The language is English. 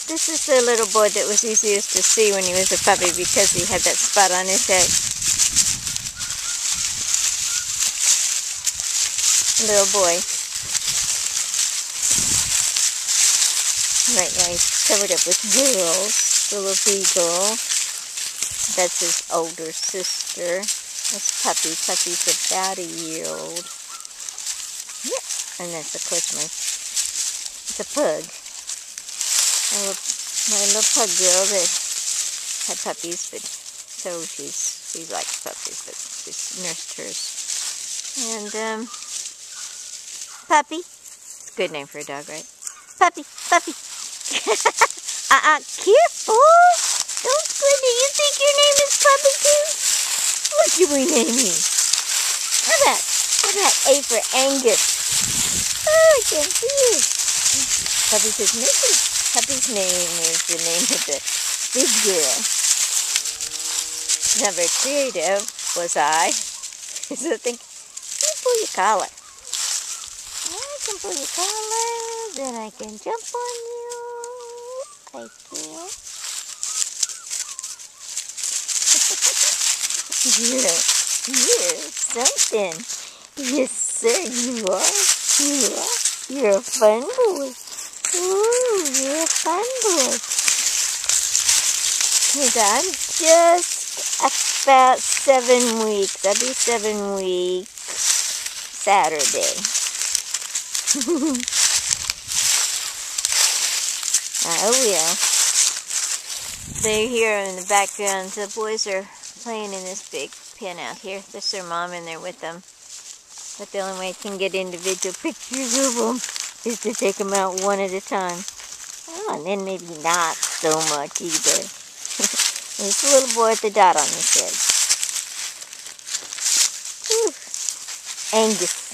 This is the little boy that was easiest to see when he was a puppy because he had that spot on his head. Little boy. Right now he's covered up with girls. Little beagle. That's his older sister. That's Puppy. Puppy's about a year old. Yep. And that's, of course, it's a pug. My little pug girl that had puppies, but so she likes puppies, but she's nursed hers. And Puppy. It's a good name for a dog, right? Puppy, Puppy. Careful. Don't squint it. You think your name is Puppy too? What should we name you? How about A for Angus? Oh, I can't see you. Puppy says nothing. Puppy's name is the name of the big girl. Not very creative, was I? So think, let me pull your collar. I can pull your collar, then I can jump on you. I can. You're something. Yes, sir, you are. You are. You're a fun boy. Ooh, you're a fun boy. Because I'm just about 7 weeks. I'll be 7 weeks Saturday. I will. They're here in the background. The boys are playing in this big pen out here. There's their mom in there with them. But the only way I can get individual pictures of them is to take them out one at a time. Oh, and then maybe not so much either. There's a little boy with the dot on his head. Whew. Angus.